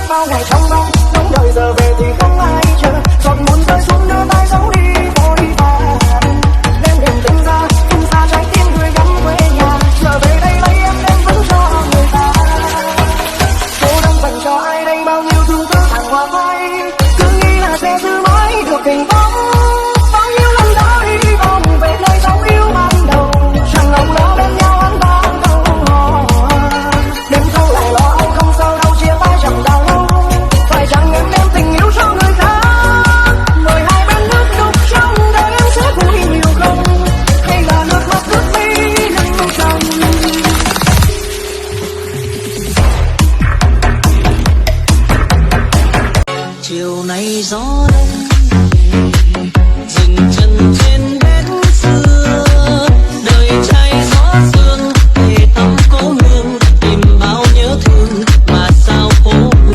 bao ngày trong vắng nóng đợi giờ về thì không ai chờ, giọt buồn rơi xuống đưa tay giấu đi vội vàng. Đêm đêm tình ra không xa trái tim người gắn quê nhà, giờ về đây lấy em đem vẫn cho người ta. Cô đang dành cho ai đây bao nhiêu thương tư hàng hoa vai, cứ nghĩ là sẽ giữ mãi được tình bóng. Bao nhiêu lần đã đi vòng về nơi dấu yêu ban đầu, chẳng lòng đó bên nhau ăn bao câu hò. Đêm thâu lại lo âu không sao đâu, chia tay chẳng đau lâu. Phải chăng em đem tình yêu cho người khác, mời hai bên nước đục trong đời em sẽ vui nhiều không, hay là nước mắt ướt mi lưng tròng. Chiều nay gió đông